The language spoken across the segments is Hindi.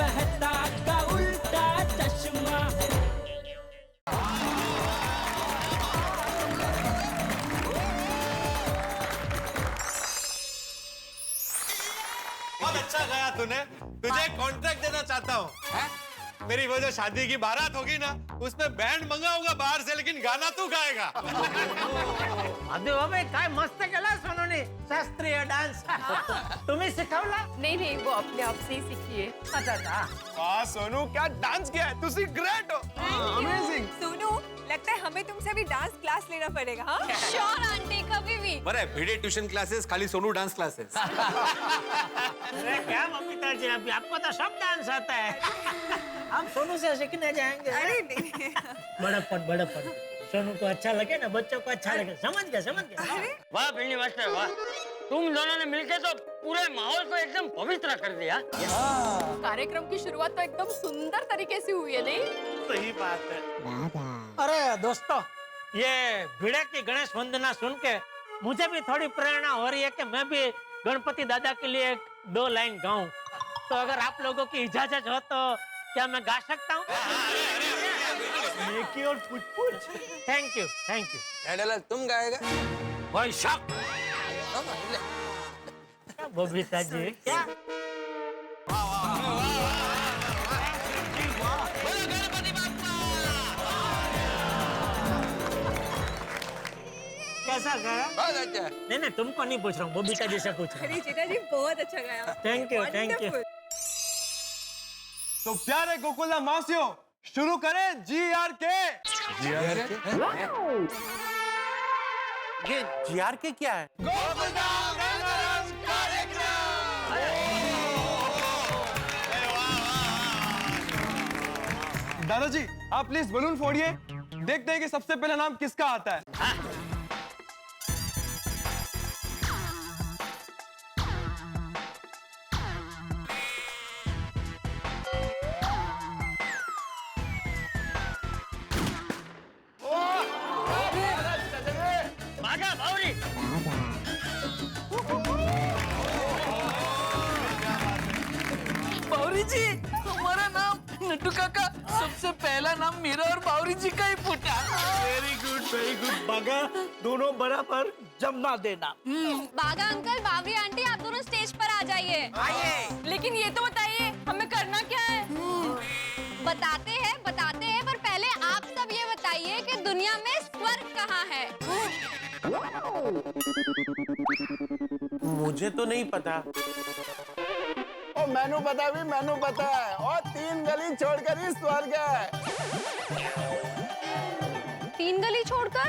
कहता का उल्टा चश्मा। बहुत अच्छा गाया तूने। तुझे कॉन्ट्रैक्ट देना चाहता हूँ। मेरी वो जो शादी की बारात होगी ना, उसमें बैंड मंगाऊंगा बाहर से, लेकिन गाना तू गाएगा। अरे बाबा काय मस्त केला सोनूने शास्त्रीय डान्स। तुम्ही शिकवला? नहीं नहीं, वो अपने आप से ही सीखी है। अच्छा। वाह सोनू, क्या डांस किया है, तुसी ग्रेट हो। अमेजिंग। सोनू, लगता है हमें तुमसे भी डांस क्लास लेना पड़ेगा। हाँ श्योर आंटी, कभी भी। बरं भिडे ट्यूशन क्लासेस, खाली सोनू डांस क्लासेस। अरे क्या मम्मीता जी, अभी आपको तो सब डांस आता है। हम सोनू से सीखने जाएंगे। अरे नहीं। बड़प्पन सोनू को अच्छा लगे ना, बच्चों को अच्छा लगे। समझ गए। वाह भिंडी मास्टर वाह, तुम दोनों ने मिलके तो पूरे माहौल को एकदम पवित्र कर दिया। कार्यक्रम की शुरुआत तो एकदम सुंदर तरीके से हुई है, नहीं? सही बात है। अरे दोस्तों, ये भिड़े की गणेश वंदना सुन के मुझे भी थोड़ी प्रेरणा हो रही है कि मैं भी गणपति दादा के लिए 2 लाइन गाऊं। तो अगर आप लोगों की इजाजत हो तो क्या मैं गा सकता हूँ? और पूछ। Thank you. तुम गाएगा? भाई शक बबीता जी क्या? कैसा गाया? बहुत अच्छा। नहीं तुमको नहीं पूछ रहा हूँ, बबीता जी से पूछ रहा हूँ। अरे जीजा जी बहुत अच्छा गाया। Thank you. Wonderful। तो प्यारे गोकुला मासियों, शुरू करें GRK। ये GRK क्या है? गोकुलधाम रंगारंग कार्यक्रम। दादाजी, आप प्लीज बलून फोड़िए, देखते हैं कि सबसे पहला नाम किसका आता है। भागा भावरी। बावरी जी, हमारा नाम नट्टू काका, सबसे पहला नाम मेरा और बावरी जी का ही फूटा। Very good. बागा दोनों बराबर जमा देना। बागा अंकल, बावरी आंटी, आप दोनों स्टेज पर आ जाइए। आइए। लेकिन ये तो बताइए हमें करना क्या है? बताते हैं, पर पहले आप सब ये बताइए कि दुनिया में स्वर्ग कहाँ है? मुझे तो नहीं पता। ओ मैनू पता है। और 3 गली छोड़कर ही स्वर्ग है। 3 गली छोड़कर?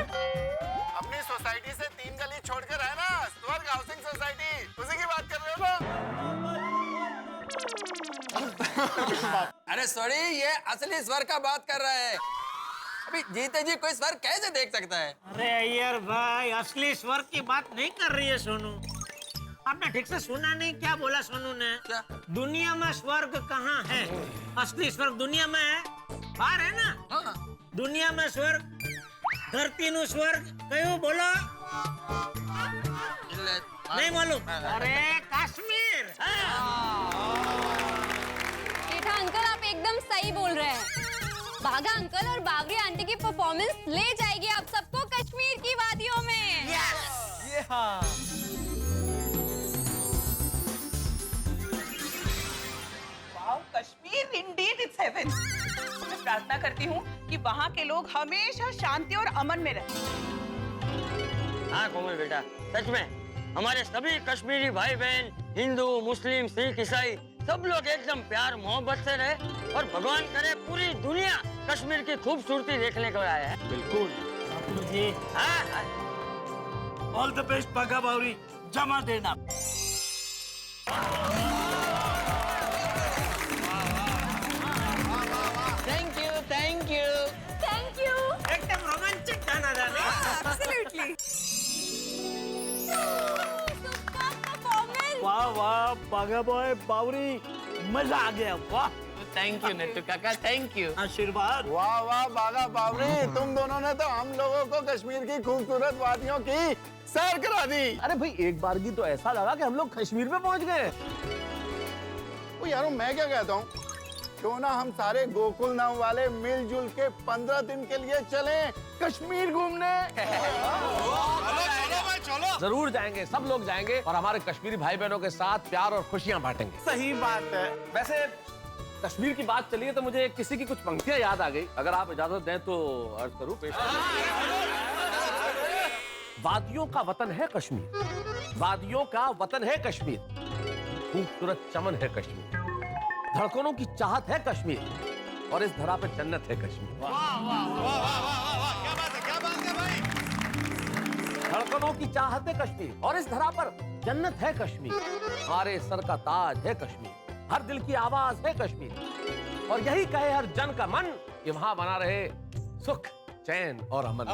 अपनी सोसाइटी से 3 गली छोड़कर है ना, स्वर्ग हाउसिंग सोसाइटी, उसी की बात कर रहे हो ना? अरे सॉरी, ये असली स्वर का बात कर रहा है। अभी जीते जी कोई स्वर कैसे देख सकता है? अरे अय्यर भाई, असली स्वर्ग की बात नहीं कर रही है सोनू। आपने ठीक से सुना नहीं, क्या बोला सोनू ने? क्या? दुनिया में स्वर्ग कहाँ है? असली स्वर्ग दुनिया में है, बाहर है ना। हाँ। दुनिया में स्वर्ग, धरती नु स्वर्ग क्यों बोलो? नहीं मालूम? अरे कश्मीर। जेठा अंकल, आप एकदम सही बोल रहे हैं। बागा अंकल और बावरी आंटी की परफॉर्मेंस ले जाएगी आप सबको कश्मीर की वादियों में। ये हाँ। Wow, Kashmir indeed it's heaven. मैं प्रार्थना करती हूँ कि वहाँ के लोग हमेशा शांति और अमन में रहें। हाँ कोमल बेटा, सच में हमारे सभी कश्मीरी भाई बहन, हिंदू, मुस्लिम, सिख, ईसाई, सब लोग एकदम प्यार मोहब्बत से रहे और भगवान करे पूरी दुनिया कश्मीर की खूबसूरती देखने को आया है। बिल्कुल जी। हाँ। ऑल द बेस्ट बागा बावरी, जमा देना। Thank you. एकदम रोमांचिक गाना था ना? Absolutely। वाह बागा बॉय बावरी, मजा आ गया। वाह, थैंक यू नट्टू काका, थैंक यू। आशीर्वाद। वाह बागा बावरी, तुम दोनों ने तो हम लोगों को कश्मीर की खूबसूरत वादियों की सैर करा दी। अरे भाई, एक बार की तो ऐसा लगा कि हम लोग कश्मीर में पहुंच गए। ओ यारो, मैं क्या कहता हूँ, क्यों ना हम सारे गोकुल धाम वाले मिलजुल के 15 दिन के लिए चलें कश्मीर घूमने। चलो चलो भाई चलो। जरूर जाएंगे, सब लोग जाएंगे और हमारे कश्मीरी भाई बहनों के साथ प्यार और खुशियां बांटेंगे। सही बात है। वैसे कश्मीर की बात चली है तो मुझे किसी की कुछ पंक्तियां याद आ गई, अगर आप इजाजत दें तो अर्ज करूं पेश करूं। वादियों का वतन है कश्मीर, वादियों का वतन है कश्मीर, खूबसूरत चमन है कश्मीर, धड़कनों की चाहत है कश्मीर और इस धरा पे जन्नत है कश्मीर। वाह वाह वाह वाह वाह वाह, क्या बात है भाई। धड़कनों की चाहत है कश्मीर और इस धरा पर जन्नत है कश्मीर, हमारे सर का ताज है कश्मीर, हर दिल की आवाज है कश्मीर और यही कहे हर जन का मन कि वहां बना रहे सुख चैन और अमन।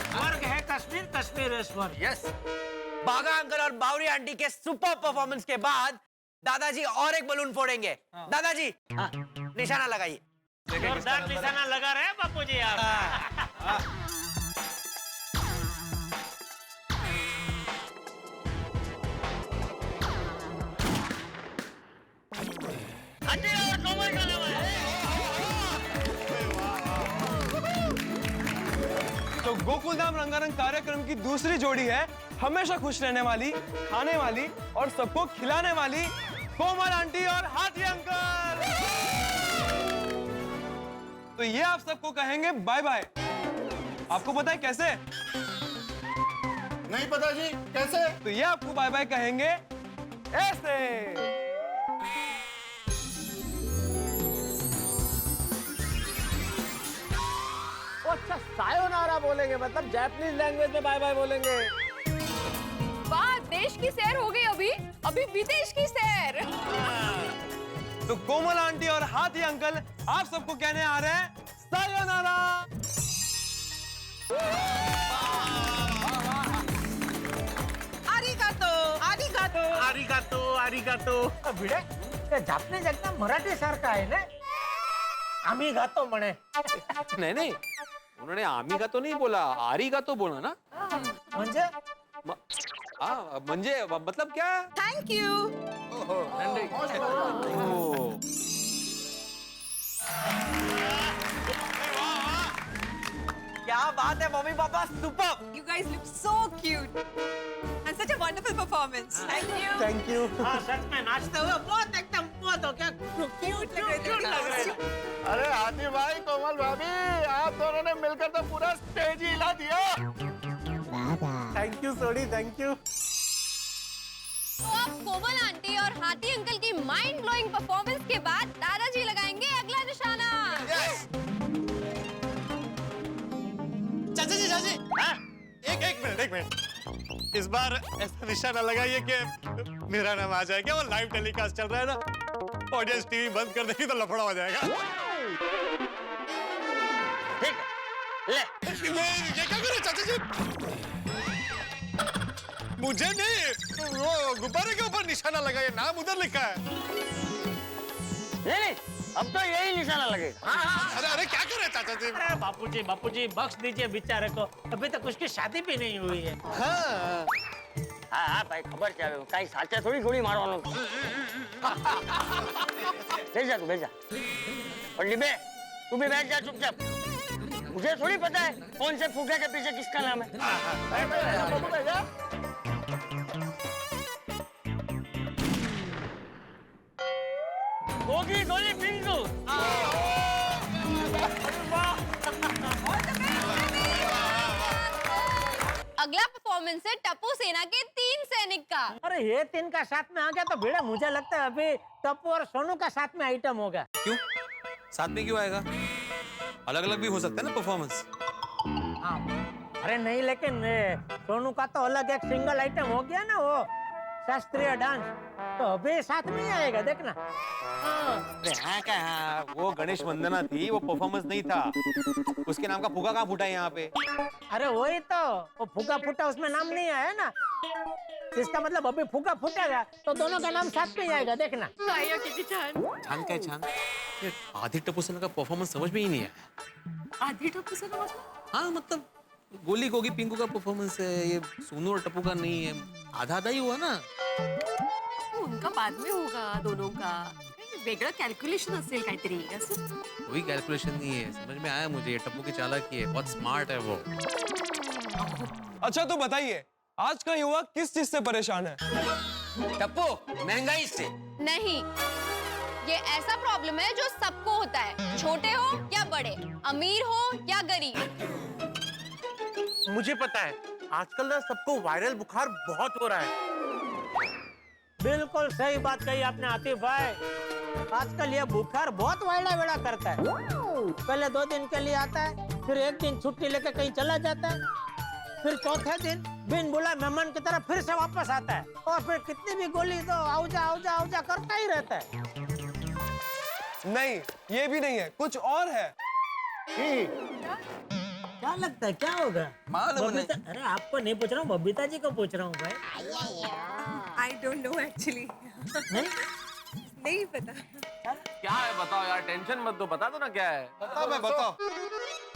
स्वर्ग है कश्मीर, कश्मीर है स्वर्ग। यस। बागा अंकल और बावरी आंटी के सुपर परफॉर्मेंस के बाद दादाजी और एक बलून फोड़ेंगे। दादाजी निशाना लगाइए। जोरदार निशाना लगा रहे हैं बापूजी आप। तो गोकुलधाम रंगारंग कार्यक्रम की दूसरी जोड़ी है हमेशा खुश रहने वाली, खाने वाली और सबको खिलाने वाली कोमल आंटी और हाथी अंकल। तो ये आप सबको कहेंगे बाय बाय। आपको पता है कैसे? नहीं पता जी, कैसे? तो ये आपको बाय बाय कहेंगे ऐसे। अच्छा, सायोनारा बोलेंगे, मतलब जापानीज लैंग्वेज में बाय बाय बोलेंगे। वाह, देश की सैर हो गई अभी, अभी विदेश की सैर। तो कोमल आंटी और हाथी अंकल आप सबको कहने आ रहे हैं सायोनारा। आरिगातो, आरिगातो, आरिगातो, आरिगातो। भिडे, ते जापनीज एकदम मराठी सारखा आहे ना? आम्ही गातो म्हणे। नहीं नहीं, उन्होंने आमी का तो नहीं बोला, आरी का तो बोला ना। म्हणजे म्हणजे मतलब क्या? Thank you. क्या बात है mummy papa, super. You guys look so cute and such a wonderful performance. Thank you. Thank you. हाँ, सच में नाचते हुए बहुत एकदम बहुत हो क्या क्यूट लग रहे थे। अरे हाथी भाई, कोमल भाभी, आप दोनों ने मिलकर तो पूरा स्टेज ही हिला दिया। Thank you Sodhi, thank you. तो अब कोमल आंटी और हाथी अंकल की माइंड ब्लोइंग परफॉर्मेंस के बाद दादाजी लगाएंगे अगला निशाना। चाचा जी, चाचा जी, एक मिनट। इस बार ऐसा निशाना लगाइए कि मेरा नाम आ जाए। क्या वो लाइव टेलीकास्ट चल रहा है ना, ऑडियंस टीवी बंद कर देगी तो लफड़ा हो जाएगा। ठीक है, ले। ये क्या कर रहे चाचा जी? मुझे नहीं, वो गुब्बारे के ऊपर निशाना लगाइए, नाम उधर लिखा है। नहीं, अब तो यही निशाना लगेगा। अरे अरे क्या कर रहे चाचा जी? अरे बापूजी बख्श दीजिए बेचारे को, अभी तक उसकी शादी भी नहीं हुई है। हाँ भाई, खबर क्या है, कहीं साचे थोड़ी मारवानो। भेज जा तू, भेज जा। और लिबे, तू भी बैठ जा चुपचाप। मुझे थोड़ी पता है कौन से फूके के पीछे किसका नाम है। गोगी गोली पिंकू। अगला परफॉर्मेंस है टप्पू सेना के 3 सैनिक का। अरे ये 3 का साथ में आ गया तो भिड़े, मुझे लगता है अभी टप्पू और सोनू का साथ में आइटम होगा। क्यों साथ में क्यों आएगा? अलग अलग भी हो सकता है ना परफॉर्मेंस। हाँ, अरे नहीं, लेकिन सोनू का तो अलग एक सिंगल आइटम हो गया ना, वो शास्त्रीय डांस, तो अभी साथ में ही आएगा, देखना। अरे हाँ क्या, हाँ वो गणेश वंदना थी, वो परफॉर्मेंस नहीं था। उसके नाम का फुगा कहाँ फूटा है यहाँ पे? अरे वही तो, वो फूका फूटा उसमें नाम नहीं आया ना, इसका मतलब अभी फूका फूटेगा तो दोनों का नाम साथ में ही आएगा, देखना। छान क्या छान? ये आधी टप्पू सेना का परफॉर्मेंस समझ में ही नहीं आया। आधी टप्पू सेना मतलब? हाँ मतलब गोली गोगी पिंकू का परफॉर्मेंस है, ये सोनू और टप्पू का नहीं है, आधा आधा ही हुआ ना। उनका बाद में होगा दोनों का वेगळं कॅल्क्युलेशन असेल काहीतरी असं कोई कैलकुलेशन नहीं है, समझ में आया मुझे, ये टप्पू की चालाकी है, बहुत स्मार्ट है वो। अच्छा तो बताइए आज का युवा किस चीज से परेशान है? टप्पू महंगाई से। नहीं, ये ऐसा प्रॉब्लम है जो सबको होता है, छोटे हो या बड़े, अमीर हो या गरीब। मुझे पता है, आजकल ना सबको वायरल बुखार बहुत हो रहा है। बिल्कुल सही बात कही आपने आतिफ भाई। आजकल ये बुखार बहुत वायड़ा वेड़ा करता है। पहले 2 दिन के लिए आता है, फिर 1 दिन छुट्टी लेके कहीं चला जाता है, फिर चौथे दिन बिन बुलाए मेहमान की तरह फिर से वापस आता है, और फिर कितनी भी गोली तो आउजा करता ही रहता है। नहीं, ये भी नहीं है, कुछ और है। क्या लगता है क्या होगा? मालूम नहीं। अरे आपको नहीं पूछ रहा हूँ, बबीता जी को पूछ रहा हूँ भाई। आई डोंट नो एक्चुअली नहीं पता क्या है बताओ यार, टेंशन मत दो, बता दो ना क्या है। बताओ।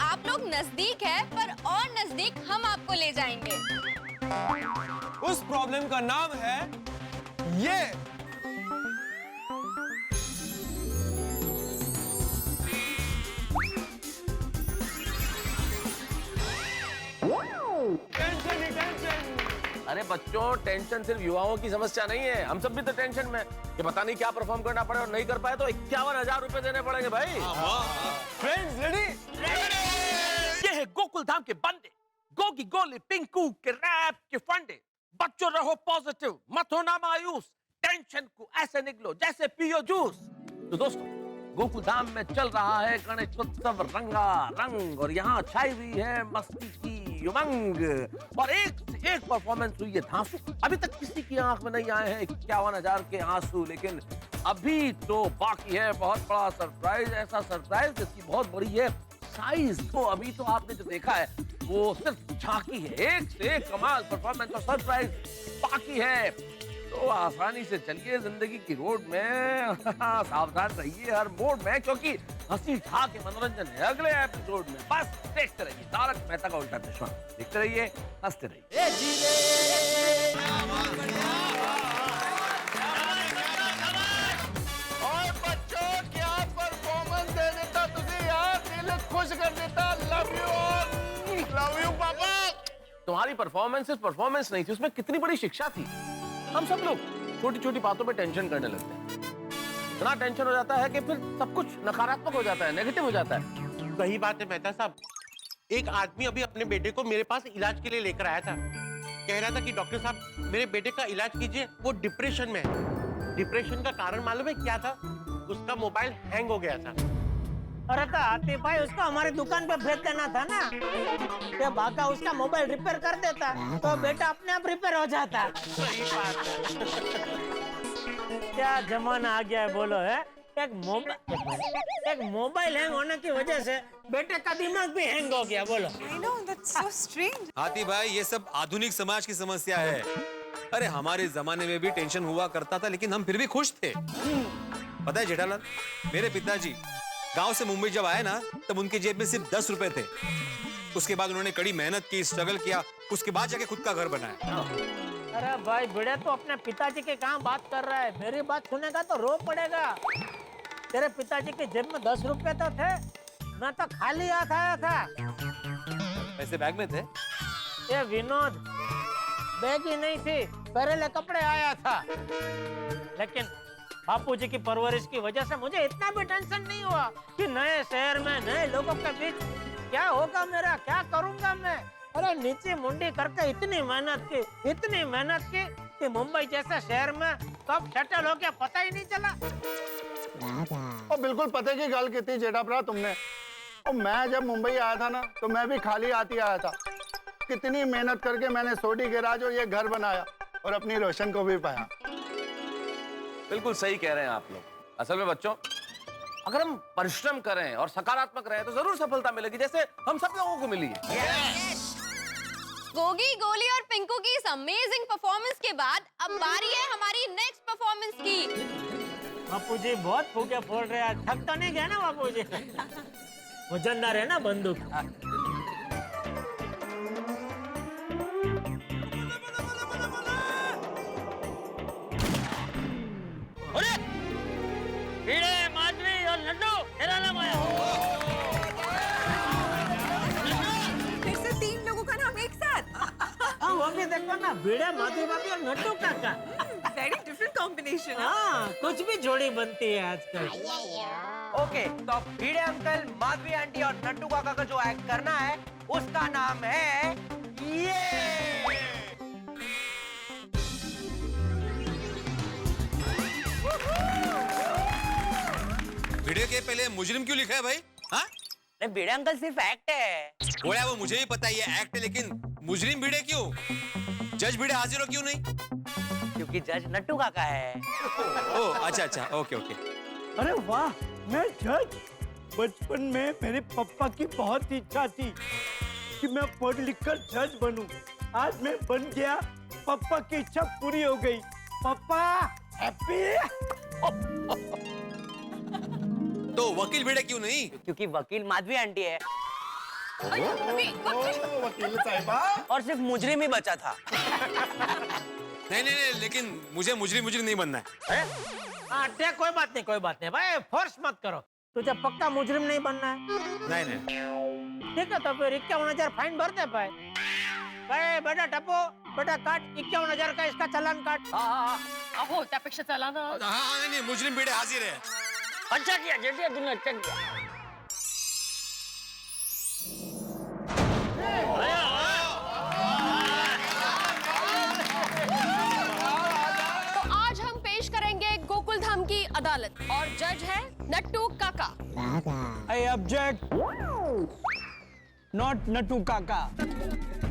आप लोग नजदीक है, पर और नजदीक हम आपको ले जाएंगे। उस प्रॉब्लम का नाम है ये। टेंशन ही टेंशन। अरे बच्चों, टेंशन सिर्फ युवाओं की समस्या नहीं है, हम सब भी तो टेंशन में कि पता नहीं क्या परफॉर्म करना पड़े और नहीं कर पाए तो 51,000 रुपए देने पड़ेंगे भाई। Friends ready? ये है गोकुल धाम के बंदे, गोगी गोली पिंकू के रैप के फंडे। बच्चों रहो पॉजिटिव, मत होना मायूस, टेंशन को ऐसे निकलो जैसे पियो जूस। तो दोस्तों, गोकुल धाम में चल रहा है गणेश उत्सव रंगा रंग, और यहाँ छाई हुई है मस्ती की उमंग, और एक से एक परफॉर्मेंस हुई है धांसू। अभी तक किसी की आंख में नहीं आए हैं 51,000 के आंसू, लेकिन अभी तो बाकी है बहुत बड़ा सरप्राइज, ऐसा सरप्राइज जिसकी बहुत बड़ी है साइज। तो अभी तो आपने जो देखा है वो सिर्फ झांकी है, एक से एक कमाल परफॉर्मेंस और सरप्राइज बाकी है। तो आसानी से चलिए जिंदगी की रोड में, सावधान रहिए हर मोड में, क्योंकि हंसी ठाके मनोरंजन है अगले एपिसोड में। बस देखते रहिए तारक मेहता का उल्टा चश्मा, देखते रहिए, हंसते रहिए। और बच्चों क्या परफॉर्मेंस दे देता तुझे यार, दिल खुश कर देता। लव यू पापा। तुम्हारी परफॉर्मेंस सिर्फ परफॉर्मेंस नहीं थी, उसमें कितनी बड़ी शिक्षा थी। हम सब लोग छोटी छोटी बातों पे टेंशन करने लगते हैं, इतना टेंशन हो जाता है कि फिर सब कुछ नकारात्मक हो जाता है, नेगेटिव हो जाता है। सही बात है मेहता साहब। एक आदमी अभी अपने बेटे को मेरे पास इलाज के लिए लेकर आया था, कह रहा था कि डॉक्टर साहब मेरे बेटे का इलाज कीजिए, वो डिप्रेशन में है। डिप्रेशन का कारण मालूम है क्या था? उसका मोबाइल हैंग हो गया था। अरे तो आतिफ भाई, उसको हमारी दुकान पे भेज देना था ना, कि बाका उसका मोबाइल रिपेयर कर देता तो बेटा अपने आप रिपेयर हो जाता। सही बात है। क्या जमाना आ गया है बोलो है। एक मोबाइल हैंग होने की वजह से बेटे का दिमाग भी हैंग हो गया बोलो। I know that's so strange. हाथी भाई, ये सब आधुनिक समाज की समस्या है। अरे हमारे जमाने में भी टेंशन हुआ करता था, लेकिन हम फिर भी खुश थे। पता है जेठालाल, मेरे पिताजी गांव से मुंबई जब आए ना, तब उनकी जेब में सिर्फ 10 रुपए थे। उसके बाद उन्होंने कड़ी मेहनत की, स्ट्रगल किया, उसके बाद जाके खुद का घर बनाया। अरे भाई, बड़े तो अपने पिताजी के कहाँ बात कर रहा है, मेरी बात सुनेगा तो रो पड़ेगा। तेरे पिताजी के जेब में 10 रुपए तो थे, मैं तो खाली हाथ आया था। पैसे बैग में थे? ये विनोद, बैग ही नहीं थी, पहले कपड़े आया था। लेकिन बापूजी की परवरिश की वजह से मुझे इतना भी टेंशन नहीं हुआ कि नए शहर में नए लोगों के बीच क्या होगा मेरा, क्या करूंगा मैं। अरे नीचे मुंडी करके इतनी मेहनत की कि मुंबई जैसे शहर में कब सेटल हो गया पता ही नहीं चला। और बिल्कुल पते की गल की थी जेठा भरा तुमने। और मैं जब मुंबई आया था ना, तो मैं भी खाली हाथ ही आया था। कितनी मेहनत करके मैंने सोडी गैराज और ये घर बनाया, और अपनी रोशन को भी पाया। बिल्कुल सही कह रहे हैं आप लोग। असल में बच्चों, अगर हम परिश्रम करें और सकारात्मक रहें तो जरूर सफलता मिलेगी, जैसे हम सब लोगों को मिली है। गोगी, गोली और पिंकू की इस अमेजिंग परफॉर्मेंस के बाद अब बारी है हमारी नेक्स्ट परफॉर्मेंस की। बापूजी बहुत फूके फोड़ रहे हैं, थक तो नहीं गया ना बापूजी? वजनदार है ना बंदूक। भिड़े माधवी भाभी और नट्टू काका। Very different combination. हाँ, कुछ भी जोड़ी बनती है आजकल। ओके, तो अब भिड़े अंकल, माधवी आंटी और नट्टू काका का जो एक्ट करना है उसका नाम है ये। वीडियो के पहले मुजरिम क्यों लिखा है भाई? हाँ? भिड़े अंकल सिर्फ एक्ट है। बोला वो मुझे भी पता है ये एक्ट है, लेकिन मुजरिम भिड़े क्यों? जज भिड़े हाजिर हो क्यों नहीं? क्योंकि जज नट्टू काका है। ओह अच्छा अच्छा, ओके ओके। अरे वाह, मैं जज। बचपन में मेरे पापा की बहुत इच्छा थी कि मैं पढ़ लिख कर जज बनूं। आज मैं बन गया, पापा की इच्छा पूरी हो गई। पापा हैप्पी। तो वकील भिड़े क्यों नहीं? क्योंकि वकील माधवी आंटी है वकील साहिबा। और सिर्फ मुजरिम ही बचा था। नहीं नहीं नहीं, लेकिन मुझे मुजरिम नहीं बनना है। हाँ ठीक, कोई बात नहीं भाई, फोर्स मत करो। तुझे पक्का मुजरिम नहीं बनना है? नहीं नहीं। ठीक है, तो फिर 51,000 फाइन भर दे भाई। बेटा टप्पू, बेटा काट 51,000 का इसका चालान काट। अहो, त्यापेक्षा चला ना। हाँ नहीं, मुजरिम भिड़े हाजिर है। अच्छा किया जेठिया, तूने अच्छा किया। तो आज हम पेश करेंगे गोकुल धाम की अदालत और जज है नट्टू काका। आई ऑब्जेक्ट, नॉट नट्टू काका,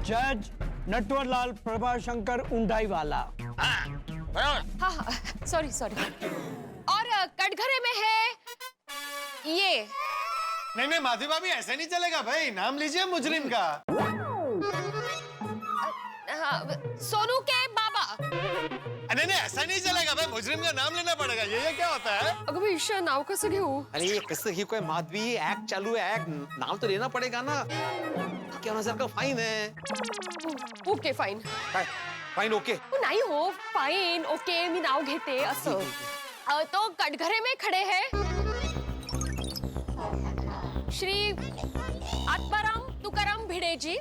जज नटवरलाल प्रभाशंकर उंडाई वाला। हाँ, सॉरी। और कटघरे में है ये। नहीं माधवी भाभी, ऐसे नहीं चलेगा भाई, नाम लीजिए मुजरिम का। हाँ, सोनू के बाबा। नहीं ऐसा नहीं चलेगा भाई, मुजरिम का नाम लेना पड़ेगा। ये क्या होता है? अगं बाई, ईशा, नाव कसं घेऊ? अरे ये कसं ही कोई माधवी एक्ट चालू है, एक्ट नाम तो लेना पड़ेगा ना। 51,000 का फाइन है। Okay fine. Fine okay? नाही हो, फाइन ओके, मी नाव घेते असं। तो कटघरे में खड़े हैं श्री आत्माराम तुकाराम भिड़े जी।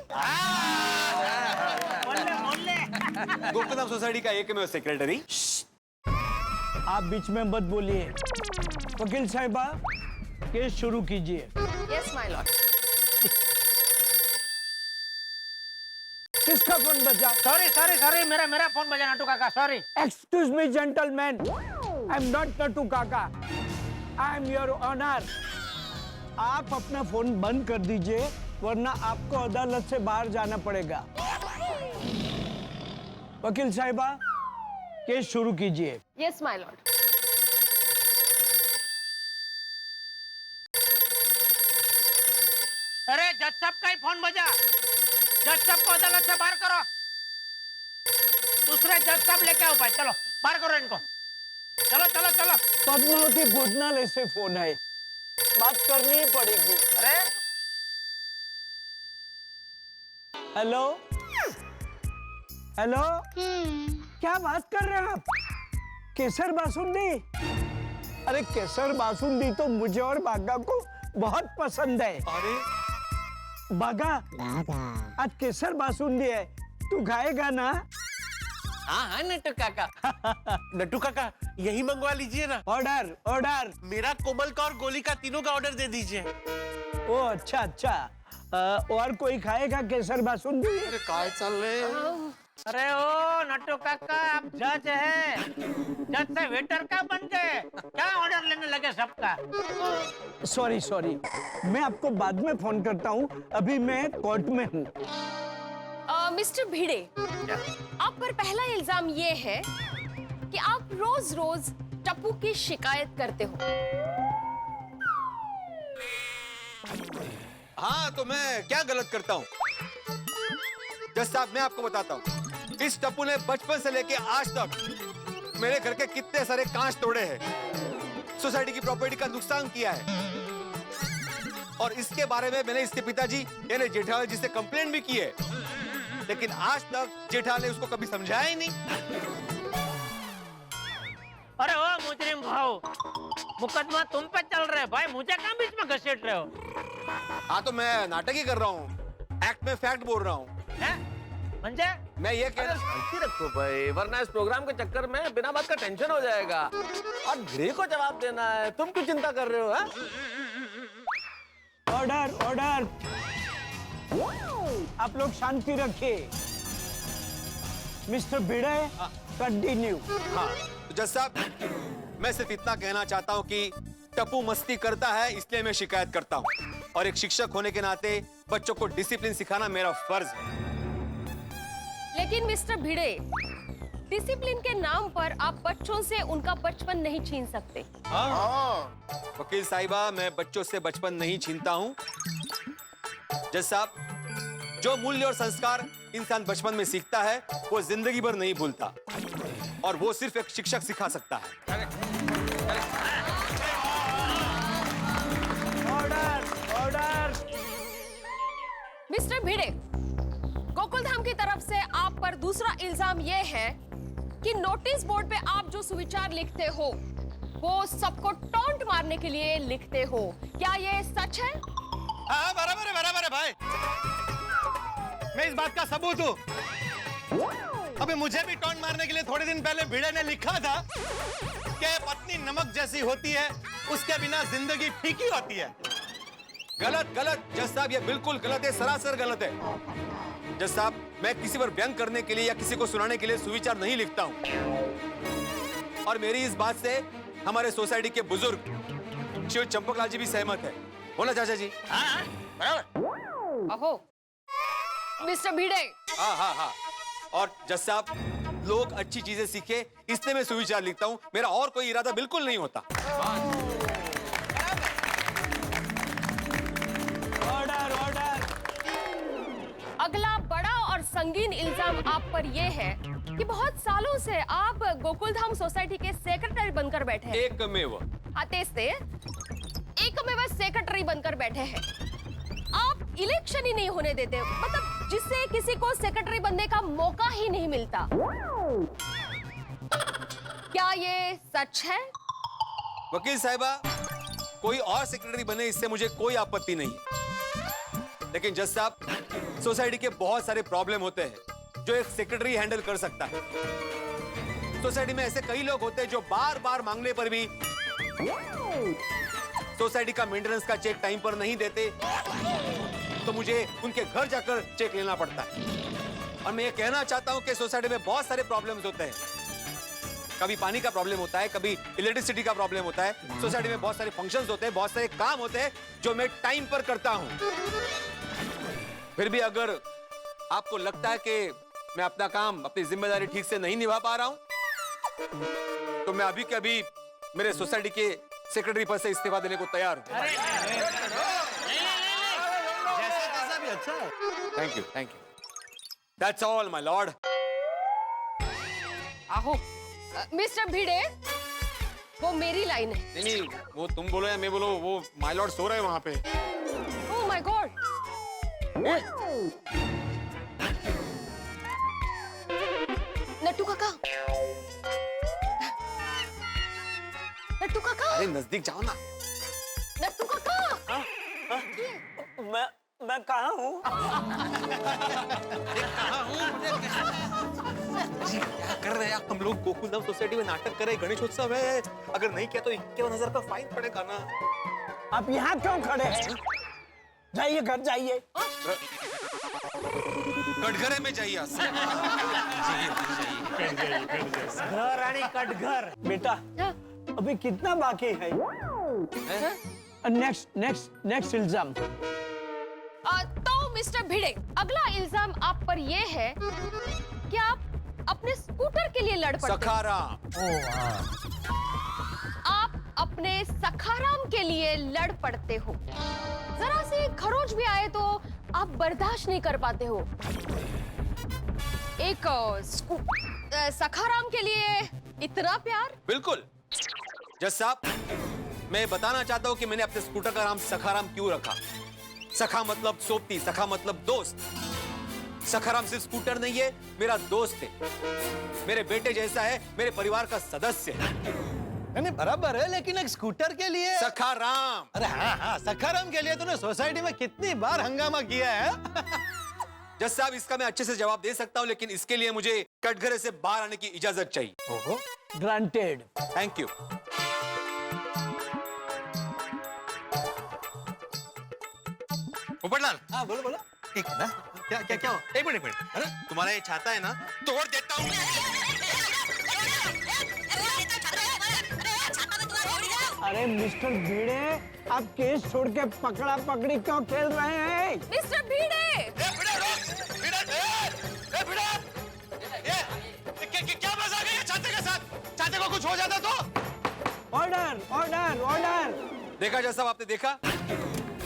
गोकुलधाम सोसाइटी का एकमेव सेक्रेटरी। आप बीच में मत बोलिए। वकील साहिबा, केस शुरू कीजिए। Yes my Lord. किसका फोन बजा? सॉरी, मेरा फोन बजा नट्टू काका, sorry. Excuse me gentleman, I am not Nattu काका, आई एम योर ऑनर। आप अपना फोन बंद कर दीजिए, वरना आपको अदालत से बाहर जाना पड़ेगा। वकील साहिबा, केस शुरू कीजिए। Yes my Lord. अरे जज साहब का ही फोन बजा। जज साहब को अदालत से बाहर करो। दूसरे जज साहब लेके आओ भाई, चलो बाहर करो इनको। चलो। पद्मावती भोजनालय से फोन है, बात करनी ही पड़ेगी। अरे हेलो, क्या बात कर रहे हैं आप? केसर बासुंदी? अरे केसर बासुंदी तो मुझे और बागा को बहुत पसंद है। अरे बागा, आज केसर बासुंदी है, तू खाएगा ना? हाँ नट्टू काका। नट्टू काका, यही मंगवा लीजिए ना। ऑर्डर। मेरा कोमल का और गोली का तीनों का ऑर्डर दे दीजिए। ओ अच्छा। और कोई खाएगा केसर बासुंदी? अरे काय चल रहे? अरे ओ नट्टू काका, आप जज है, जज से वेटर का बन गए? क्या ऑर्डर लेने लगे सबका? सॉरी, मैं आपको बाद में फोन करता हूँ, अभी मैं कोर्ट में हूँ। मिस्टर भिड़े, आप पर पहला इल्जाम ये है कि आप रोज टप्पू की शिकायत करते हो। हाँ, तो मैं क्या गलत करता हूँ? जज साहब, मैं आपको बताता हूँ, इस टप्पू ने बचपन से लेके आज तक मेरे घर के कितने सारे कांच तोड़े हैं, सोसाइटी की प्रॉपर्टी का नुकसान किया है, और इसके बारे में मैंने इसके पिताजी यानी जेठालाल जी से कंप्लेंट भी की है, लेकिन आज तक जेठालाल ने उसको कभी समझाया ही नहीं। अरे ओ मुजरिम भाऊ, मुकदमा तुम पे चल रहा है भाई, मुझे कहाँ बीच में घसीट रहे हो? हाँ, तो मैं नाटक ही कर रहा हूँ, एक्ट में फैक्ट बोल रहा हूँ। समझे? मैं ये कह अरे शांति रखो भाई, वरना इस प्रोग्राम के चक्कर में बिना बात का टेंशन हो जाएगा। और भिड़े को जवाब देना है, तुम क्यों चिंता कर रहे हो? हाँ? ऑर्डर ऑर्डर, आप लोग शांति रखिए। मिस्टर भिड़े, कंटिन्यू। हाँ, तो जज साहब, मैं सिर्फ इतना कहना चाहता हूँ कि टप्पू मस्ती करता है, इसलिए मैं शिकायत करता हूँ। और एक शिक्षक होने के नाते बच्चों को डिसिप्लिन सिखाना मेरा फर्ज है। लेकिन मिस्टर भिड़े, डिसिप्लिन के नाम पर आप बच्चों से उनका बचपन नहीं छीन सकते। वकील साहिबा, मैं बच्चों से बचपन नहीं छीनता हूँ। जज साहब, जो मूल्य और संस्कार इंसान बचपन में सीखता है वो जिंदगी भर नहीं भूलता, और वो सिर्फ एक शिक्षक सिखा सकता है। Order order. मिस्टर भिड़े, गोकुलधाम की तरफ से आप पर दूसरा इल्जाम ये है कि नोटिस बोर्ड पे आप जो सुविचार लिखते हो वो सबको टॉन्ट मारने के लिए लिखते हो। क्या ये सच है? हाँ, बराबर है भाई। मैं इस बात का सबूत हूँ। अबे मुझे भी टॉन्ट मारने के लिए थोड़े दिन पहले भिड़े ने लिखा था कि पत्नी नमक जैसी होती है, उसके बिना जिंदगी फीकी होती है। गलत गलत जज साहब, ये बिल्कुल गलत है, सरासर गलत है। जज साहब, मैं किसी पर व्यंग करने के लिए या किसी को सुनाने के लिए सुविचार नहीं लिखता हूँ। और मेरी इस बात से हमारे सोसाइटी के बुजुर्ग शिव चंपकलाल जी भी सहमत है। बोला चाचा जी? हाँ, बराबर। अहो मिस्टर भिड़े। हाँ। और जज साहब, लोग अच्छी चीजें सीखे इसलिए मैं सुविचार लिखता हूँ, मेरा और कोई इरादा बिल्कुल नहीं होता। Order order. अगला बड़ा और संगीन इल्जाम आप पर यह है कि बहुत सालों से आप गोकुलधाम सोसाइटी के सेक्रेटरी बनकर बैठे हैं। एकमेव। आते से एकमेव सेक्रेटरी बनकर बैठे हैं। आप इलेक्शन ही नहीं होने देते, मतलब जिससे किसी को सेक्रेटरी बनने का मौका ही नहीं मिलता। क्या ये सच है? वकील साहिबा, कोई और सेक्रेटरी बने इससे मुझे कोई आपत्ति नहीं, लेकिन जज साहब, सोसाइटी के बहुत सारे प्रॉब्लम होते हैं जो एक सेक्रेटरी हैंडल कर सकता है। सोसाइटी में ऐसे कई लोग होते हैं जो बार बार मांगने पर भी सोसाइटी का मेंटेनेंस का चेक टाइम पर नहीं देते, तो मुझे उनके घर जाकर चेक लेना पड़ता है। और मैं ये कहना चाहता हूं कि सोसाइटी में बहुत सारे प्रॉब्लम्स होते हैं। कभी पानी का प्रॉब्लम होता है, कभी इलेक्ट्रिसिटी का प्रॉब्लम होता है। सोसाइटी में बहुत सारे फंक्शंस होते हैं, बहुत सारे काम होते हैं जो मैं टाइम पर करता हूं। फिर भी अगर आपको लगता है कि मैं अपना काम, अपनी जिम्मेदारी ठीक से नहीं निभा पा रहा हूं, तो मैं अभी के अभी मेरे सोसाइटी के सेक्रेटरी पद से इस्तीफा देने को तैयार हूं। जैसा भी अच्छा है। Thank you. That's all my Lord. आहो मिस्टर भिड़े, वो मेरी लाइन है। नहीं, वो तुम बोलो या मैं बोलो, वो माय लॉर्ड सो रहे हैं वहां पे। Oh my God. नट्टू काका, नट्टू काका। अरे नजदीक जाओ ना। नट्टू काका। मैं कहाँ हूँ? क्या कर रहे हैं हम लोग? गोकुलधाम सोसाइटी में नाटक कर रहे हैं, गणेशोत्सव है। अगर नहीं किया तो 51,000 का फाइन पड़ेगा ना। आप यहाँ क्यों खड़े हैं? जाइए घर जाइए। कटघरे में जाइए। घर आनी कटघर। बेटा, अभी कितना बाकी है? नेक्स्ट इल्जाम। तो मिस्टर भिड़े, अगला इल्जाम आप पर यह है कि आप अपने स्कूटर के लिए लड़ पड़ते। सखाराम। आप अपने सखाराम के लिए लड़ पड़ते हो। जरा सी खरोच भी आए तो आप बर्दाश्त नहीं कर पाते हो। एक सखाराम के लिए इतना प्यार? बिल्कुल जज साहब, मैं बताना चाहता हूं कि मैंने अपने स्कूटर का नाम सखाराम क्यों रखा। सखा मतलब सोबती, सखा मतलब दोस्त। सखाराम सिर्फ स्कूटर नहीं है, मेरा दोस्त है, मेरे बेटे जैसा है, मेरे परिवार का सदस्य है। नहीं बराबर है, लेकिन एक स्कूटर के लिए सखाराम। अरे हाँ, सखाराम के लिए तूने सोसाइटी में कितनी बार हंगामा किया है। जज साहब, इसका मैं अच्छे से जवाब दे सकता हूं, लेकिन इसके लिए मुझे कटघरे से बाहर आने की इजाजत चाहिए। ओहो, ग्रांटेड। Thank you. पोपटलाल। हाँ बोलो बोलो। ठीक है ना? क्या क्या क्या हो? एक मिनट। अरे तुम्हारा ये छाता है ना, तोड़ देता हूँ। अरे मिस्टर भिड़े, आप केस छोड़ के पकड़ा पकड़ी क्यों खेल रहे हैं? मिस्टर भिड़े! क्या मजाक है ये छाते के साथ? छाते को कुछ हो जाता तो? Order order order. देखा जज साहब, आपने देखा?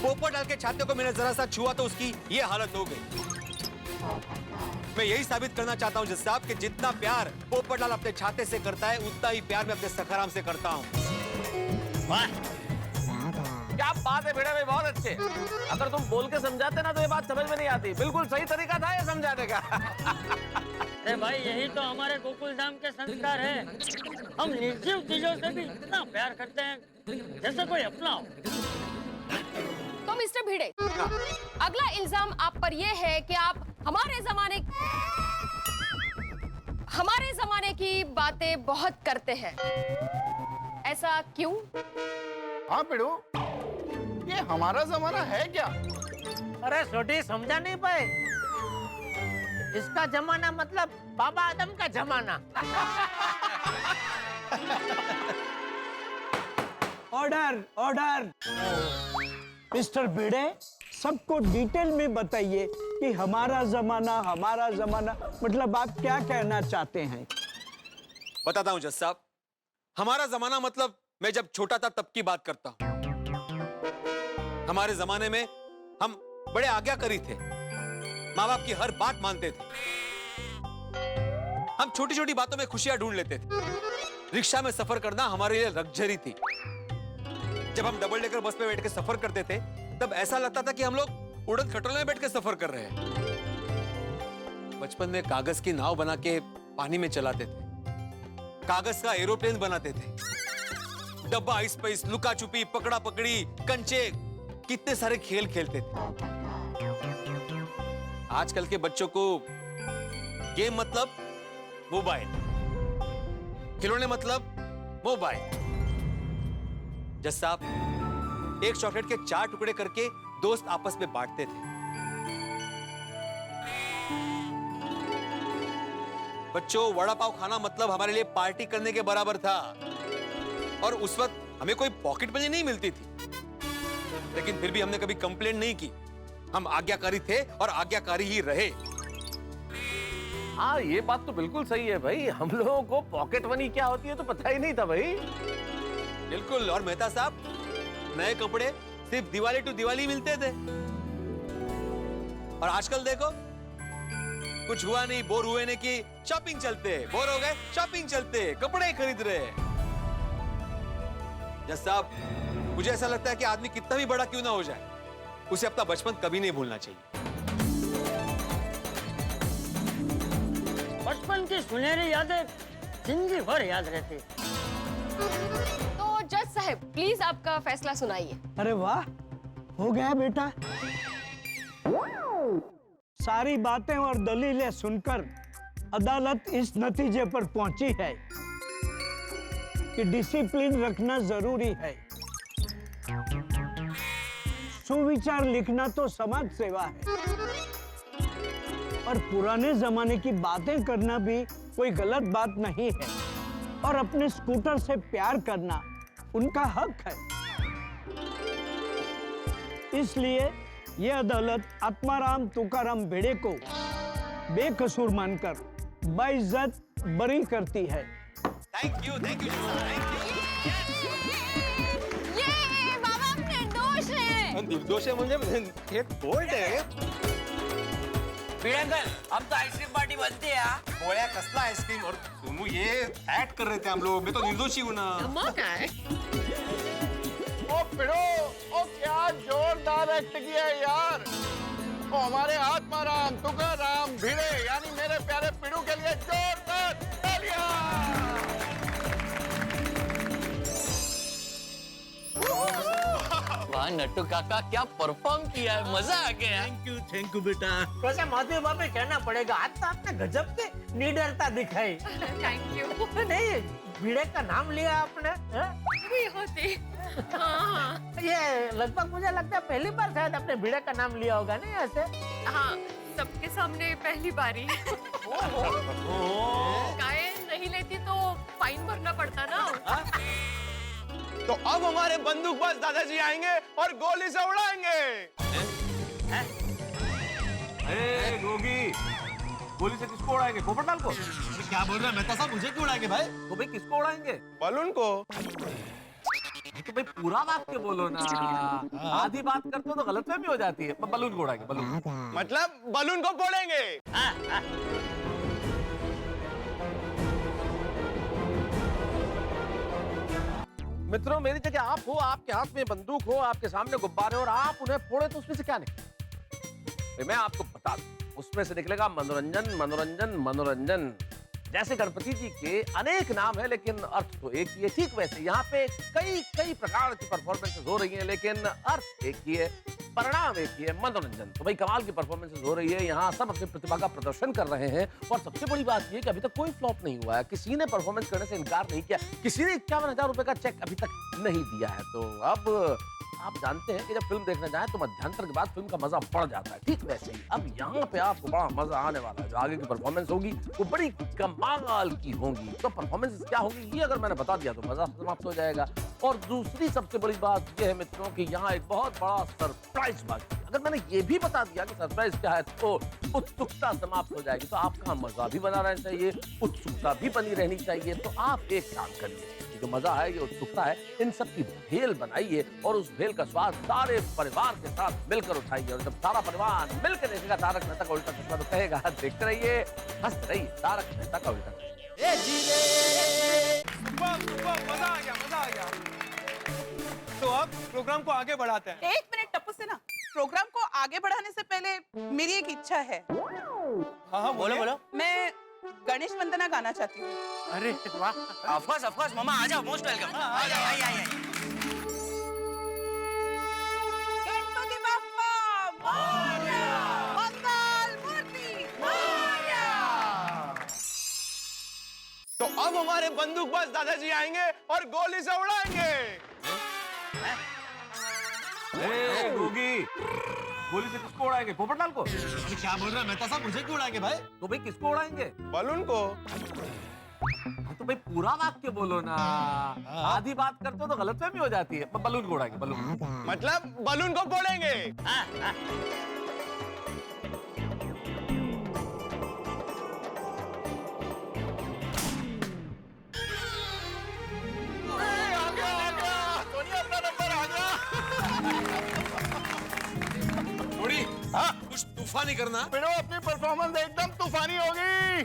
पोपटलाल के छाते को मैंने जरा सा छुआ तो उसकी ये हालत हो गई। मैं यही साबित करना चाहता हूँ जज साहब कि जितना प्यार पोपटलाल अपने छाते से करता है, उतना ही प्यार मैं अपने सखाराम से करता हूँ। क्या बात है भिड़े भाई, बहुत अच्छे। अगर तुम बोल के समझाते ना तो ये बात समझ में नहीं आती। बिल्कुल सही तरीका था ये समझाने का। अरे भाई, यही तो हमारे गोकुल धाम के संस्कार है। हम निर्जीव चीजों से भी इतना प्यार करते हैं जैसे कोई अपना हो। तो मिस्टर भिड़े, अगला इल्जाम आप पर यह है कि आप हमारे जमाने की बातें बहुत करते हैं। ऐसा क्यों? हाँ पिड़ू, ये हमारा जमाना है क्या? अरे छोटी, समझा नहीं पाए? इसका जमाना मतलब बाबा आदम का जमाना। Order order. मिस्टर भिड़े, सबको डिटेल में बताइए कि हमारा जमाना मतलब आप क्या कहना चाहते हैं? बताता हूँ जज साहब, हमारा जमाना मतलब मैं जब छोटा था तब की बात करता हूँ। हमारे जमाने में हम बड़े आज्ञाकारी थे, माँ बाप की हर बात मानते थे। हम छोटी छोटी बातों में खुशियां ढूंढ लेते थे। रिक्शा में सफर करना हमारे लिए लग्जरी थी। जब हम डबल डेकर बस में बैठ के सफर करते थे, तब ऐसा लगता था कि हम लोग उड़न खटोले में बैठ के सफर कर रहे हैं। बचपन में कागज की नाव बना के पानी में चलाते थे, कागज का एरोप्लेन बनाते थे, डब्बा आइस पाइस, लुका छुपी, पकड़ा पकड़ी, कंचे, कितने सारे खेल खेलते थे। आजकल के बच्चों को गेम मतलब मोबाइल, खिलौने मतलब मोबाइल। जज साहब, एक चॉकलेट के 4 टुकड़े करके दोस्त आपस में बांटते थे। बच्चों, वड़ा पाव खाना मतलब हमारे लिए पार्टी करने के बराबर था। और उस वक्त हमें कोई पॉकेट मनी नहीं मिलती थी, लेकिन फिर भी हमने कभी कंप्लेंट नहीं की। हम आज्ञाकारी थे और आज्ञाकारी ही रहे। हाँ, ये बात तो बिल्कुल सही है भाई। हम लोगों को पॉकेट मनी क्या होती है तो पता ही नहीं था भाई। बिल्कुल। और मेहता साहब, नए कपड़े सिर्फ दिवाली टू दिवाली मिलते थे। और आजकल देखो, कुछ हुआ नहीं, बोर हुए नहीं कि शॉपिंग चलते, बोर हो गए शॉपिंग चलते, कपड़े खरीद रहे। जज साहब, मुझे ऐसा लगता है कि आदमी कितना भी बड़ा क्यों ना हो जाए, उसे अपना बचपन कभी नहीं भूलना चाहिए। बचपन की सुनहरी यादें जिंदगी भर याद रहती। तो जज साहब, प्लीज आपका फैसला सुनाइए। अरे वाह, हो गया बेटा। सारी बातें और दलीलें सुनकर अदालत इस नतीजे पर पहुंची है कि डिसिप्लिन रखना जरूरी है। सुविचार लिखना तो समाज सेवा है, और पुराने जमाने की बातें करना भी कोई गलत बात नहीं है। और अपने स्कूटर से प्यार करना उनका हक है। इसलिए ये अदालत आत्माराम तुकाराम भिड़े को बेकसूर मानकर बाइज्जत बरी करती है। Thank you, thank you. ये बाबा आप निर्दोष हैं। निर्दोष है म्हणजे हे बोल्ड आहे। भिड़े अंकल, अब तो आइसक्रीम पार्टी बनती है। गोळ्या कसला आइसक्रीम, और तुम ये ऐड कर रहे थे हम लोग। मैं तो निर्दोषी हूं ना। ओ पिड़ो, ओ क्या जोरदार एक्ट किया है यार। ओ हमारे आत्माराम तुकाराम भिड़े यानी मेरे प्यारे पिड़ू के लिए जोरदार तालियां। वाह वाह नट्टू काका, क्या परफॉर्म किया है, मजा आ गया। थैंक यू बेटा। वैसे माधवी भाभी कहना पड़ेगा, आज तो आपने गजब की निडरता दिखाई। Thank you. नहीं, भिड़े का नाम लिया आपने, भी होती। हाँ ये लगभग मुझे लगता है पहली बार शायद आपने भिड़े का नाम लिया होगा नहीं ऐसे? हाँ, सबके सामने पहली बारी। गाय नहीं लेती तो फाइन भरना पड़ता ना। तो अब हमारे बंदूकबाज दादाजी आएंगे और गोली से उड़ाएंगे। ए गोगी, गोली से किसको उड़ाएंगे? पोपटलाल को? क्या बोल रहे हैं मेहता साहब, मुझे क्यों उड़ाएंगे भाई? तो भाई किसको उड़ाएंगे? बलून को। तो भाई पूरा वाक्य बोलो ना, आधी बात करते हो तो गलतफहमी हो जाती है। बलून को उड़ाएंगे, बलून। मतलब बलून को फोड़ेंगे। मित्रों, मेरी जगह आप हो, आपके हाथ में बंदूक हो, आपके सामने गुब्बारे और आप उन्हें फोड़े तो उसमें से क्या निकले? मैं आपको बता दूं, उसमें से निकलेगा मनोरंजन, मनोरंजन, मनोरंजन। जैसे गणपति जी के अनेक नाम है लेकिन अर्थ तो एक ही है। ठीक वैसे यहाँ पे कई प्रकार की परफॉर्मेंसेस हो रही हैं लेकिन अर्थ एक ही है, परिणाम एक ही है, मनोरंजन। तो भाई कमाल की परफॉर्मेंसेस हो रही है, यहाँ सब अपनी प्रतिभा का प्रदर्शन कर रहे हैं और सबसे बड़ी बात ये कि अभी तक कोई फ्लॉप नहीं हुआ है, किसी ने परफॉर्मेंस करने से इनकार नहीं किया, किसी ने 51,000 रुपए का चेक अभी तक नहीं दिया है। तो अब आप जानते हैं कि जब फिल्म देखने जाए तो मध्यांतर के बाद फिल्म का मजा बढ़ जाता है। ठीक वैसे ही अब यहाँ पे आपको बड़ा मजा आने वाला है। जो आगे की परफॉर्मेंस होगी वो बड़ी कमाल की होगी। तो परफॉर्मेंस क्या होगी ये अगर मैंने बता दिया तो मजा समाप्त हो जाएगा। और दूसरी सबसे बड़ी बात यह है मित्रों कि यहाँ एक बहुत बड़ा सरप्राइज बाकी है। अगर मैंने ये भी बता दिया कि सरप्राइज क्या है तो उत्सुकता समाप्त हो जाएगी। तो आपका मजा भी बना रहना चाहिए, उत्सुकता भी बनी रहनी चाहिए। तो आप एक काम करिए, जो मजा है, ये उत्सुकता है, इन सब की भेल बनाइए और उस भेल का स्वाद सारे परिवार के साथ मिलकर उठाइए। और जब सारा परिवार मिलकर देखेगा तारक मेहता का उल्टा चश्मा तो कहेगा देखते रहिए, हंसते रहिए, तारक मेहता का उल्टा चश्मा। मजा आ गया, मजा आ गया। तो अब प्रोग्राम को आगे बढ़ाते हैं। एक मिनट टप्पू सेना, प्रोग्राम को आगे बढ़ाने से पहले मेरी एक इच्छा है। हाँ बोलो बोलो। मैं गणेश वंदना गाना चाहती हूँ। अरे वाह, ऑफ कोर्स मामा, आ जाओ, मोस्ट वेलकम। आइए। गणपति बाप्पा मोरया, मंगल मूर्ति मोरया। तो अब हमारे बंदूकबाज दादाजी आएंगे और गोली से उड़ाएंगे। ए गोगी, गोली से किसको उड़ाएंगे? पोपटलाल को? क्या बोल रहे हैं मेहता साहब, मुझे क्यों उड़ाएंगे भाई? तो भाई किसको उड़ाएंगे? बलून को। तो भाई पूरा वाक्य बोलो ना, आधी बात करते हो तो गलतफहमी हो जाती है। बलून को उड़ाएंगे, बलून। मतलब बलून को फोड़ेंगे। थोड़ी कुछ तूफानी करना। फिर अपनी परफॉर्मेंस एकदम तूफानी होगी।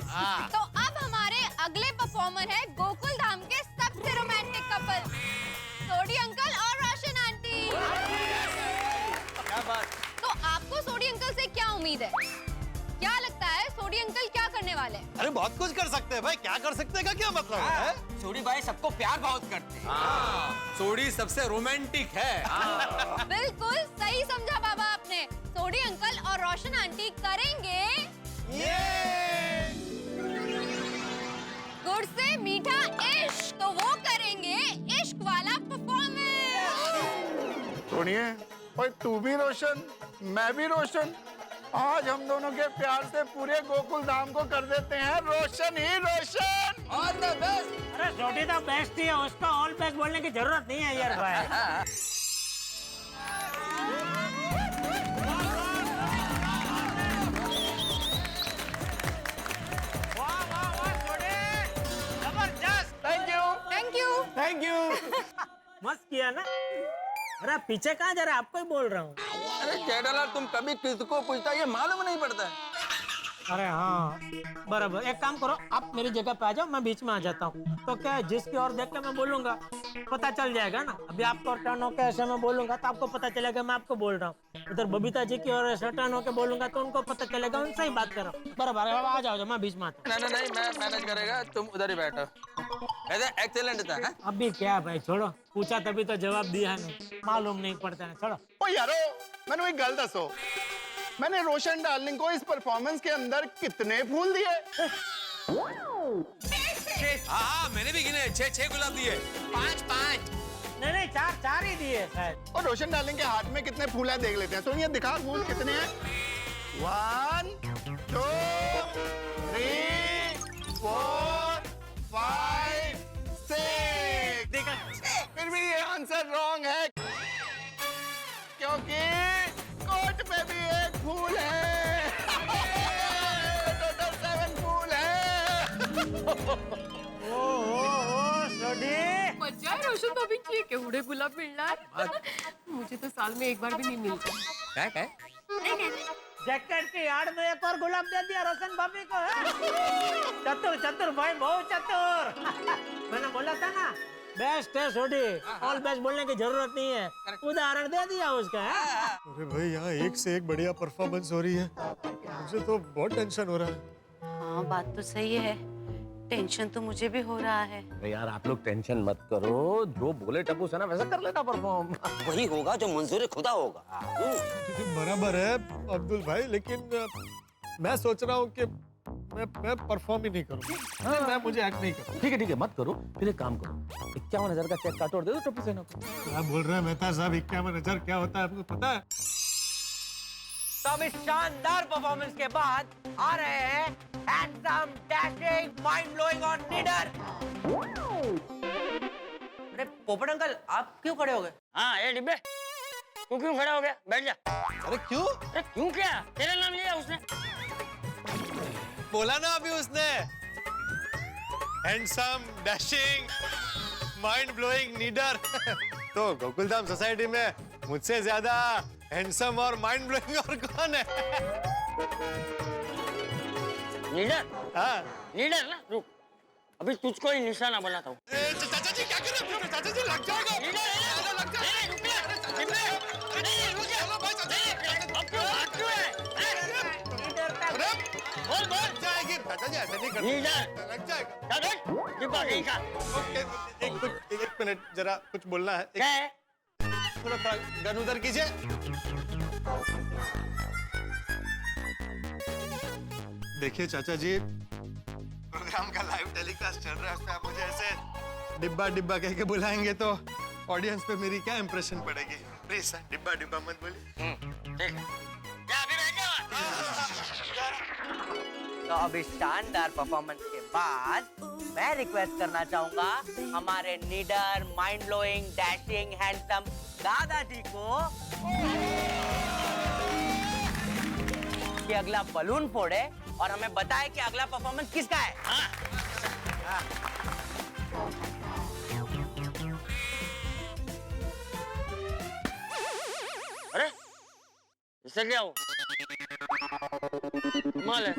तो अब हमारे अगले परफॉर्मर है गोकुल धाम के सबसे रोमांटिक कपल, सोडी अंकल और रोशन आंटी। क्या बात। तो आपको सोडी अंकल से क्या उम्मीद है? क्या लगता है सोडी अंकल क्या करने वाले हैं? अरे बहुत कुछ कर सकते हैं भाई, क्या कर सकते हैं का क्या मतलब है? सोडी भाई सबको प्यार बहुत करते हैं। सोडी सबसे रोमांटिक है। बिल्कुल सही समझा बाबा आपने। सोडी अंकल और रोशन आंटी करेंगे गुड़ से मीठा इश्क। तो वो करेंगे इश्क वाला परफॉर्मेंस। सुनिए, और तू भी रोशन, मैं भी रोशन, आज हम दोनों के प्यार से पूरे गोकुल धाम को कर देते हैं रोशन ही रोशन। All the best. अरे सोडी तो बेस्ट ही है, उसका ऑल बेस्ट बोलने की जरूरत नहीं है यार भाई। Thank you. मस्त किया ना। अरे पीछे कहाँ जा रहा है, आपको ही बोल रहा हूँ। अरे जेठालाल, तुम कभी किसको पूछता ये मालूम नहीं पड़ता है। अरे हाँ बराबर, एक काम करो, आप मेरी जगह पे आ जाओ, मैं बीच में आ जाता हूँ। तो क्या है, जिसकी ओर देख के मैं बोलूंगा पता चल जाएगा ना। अभी आपको टर्न होकर ऐसे मैं बोलूंगा तो आपको पता चलेगा मैं आपको बोल रहा हूँ। उधर बबीता जी की ओर ऐसे टर्न होकर बोलूंगा तो उनको पता चलेगा उनसे ही बात करो। बराबर, आ जाओ, मैं बीच में आता हूँ। नहीं मैं मैनेज करेगा, तुम उधर ही बैठो। ऐसा एक्सीलेंट था। हाँ? अभी क्या भाई, छोड़ो, पूछा तभी तो जवाब दिया नहीं, मालूम नहीं पड़ता है, छोड़ो। ओ यारो, मैंने एक गल दसो, मैंने रोशन डार्लिंग को इस परफॉर्मेंस के अंदर कितने फूल दिए? हाँ मैंने भी गिने, 6 गुलाब दिए। 5 नहीं 4 ही दिए शायद। और रोशन डार्लिंग के हाथ में कितने फूल है देख लेते हैं। सोनिया दिखा फूल कितने हैं। 1 2 3 4 5 6। फिर भी ये आंसर रॉन्ग है क्योंकि कोट में भी एक फूल है। टोटल 7 फूल है। मजा है रोशन भाभी की, केवड़े गुलाब मिलना मुझे तो साल में एक बार भी नहीं मिलता। क्या जैकेट की आड़ में एक और गुलाब दे दिया रोशन भाभी को। चतुर भाई, बहुत चतुर। मैंने बोला था ना, बेस्ट है सोडी, ऑल बेस्ट बोलने की जरूरत नहीं है, उदाहरण दे दिया उसका। अरे भाई यहाँ एक से एक बढ़िया परफॉर्मेंस हो रही है, मुझे तो बहुत टेंशन हो रहा है। हाँ बात तो सही है, टेंशन तो मुझे भी हो रहा है। अरे यार आप लोग टेंशन मत करो, जो बोले टप्पू से ना वैसा कर लेना परफॉर्म। वही होगा जो मंजूर खुदा होगा। बराबर है अब्दुल भाई, लेकिन मैं सोच रहा हूँ कि मैं परफॉर्म ही नहीं करूँ। मुझे एक्ट नहीं करूँ। ठीक है मत करो, फिर एक काम करो, 51,000 का चेक काटो और दे दो टप्पू सेना को। क्या बोल रहे हैं मेहता साहब, 51,000 क्या होता है आपको पता है? तो अब इस शानदार परफॉर्मेंस के बाद आ रहे हैं हैंडसम, डैशिंग, माइंड ब्लोइंग और नीडर। अरे पोपट अंकल, आप क्यों खड़े हो गए? हाँ ये डिब्बे, तू क्यों खड़ा हो गया? बैठ जा। अरे क्यों? अरे क्यों क्या? तेरा नाम लिया उसने। बोला ना अभी उसने, हैंडसम, डैशिंग, माइंड ब्लोइंग, नीडर। तो गोकुलधाम सोसाइटी में मुझसे ज्यादा हैंडसम और माइंड ब्लोइंग और कौन है? नीडर? हाँ नीडर ना, रुक, अभी तुझको ही निशाना बनाता हूँ। चाचा जी क्या कर रहे हो? चाचा जी लग जाएगा। नीडर है ना? लग जाएगा। रुक जा, रुक जा। अब क्यों भाग क्यों है? बोल जाएगी चाचा जी, ऐसे नहीं करते। नीडर लग जाएगा। डिब्बा कहीं का। ओके, एक मिनट जरा कुछ बोलना है। क्या है? थोड़ा गन उधर कीजिए। देखिए चाचा जी, प्रोग्राम का लाइव टेलीकास्ट चल रहा है, उसमें आप मुझे ऐसे डिब्बा कह के बुलाएंगे तो ऑडियंस पे मेरी क्या इंप्रेशन पड़ेगी? प्लीज सर, डिब्बा मत बोलिए। ठीक है, क्या अभी रह गया? तो अब इस शानदार परफॉर्मेंस के बाद मैं रिक्वेस्ट करना चाहूंगा हमारे नीडर, माइंड ब्लोइंग, डैशिंग, हैंडसम दादाजी को कि अगला बलून फोड़े और हमें बताए कि अगला परफॉर्मेंस किसका है। अरे इससे क्या हो? माल है।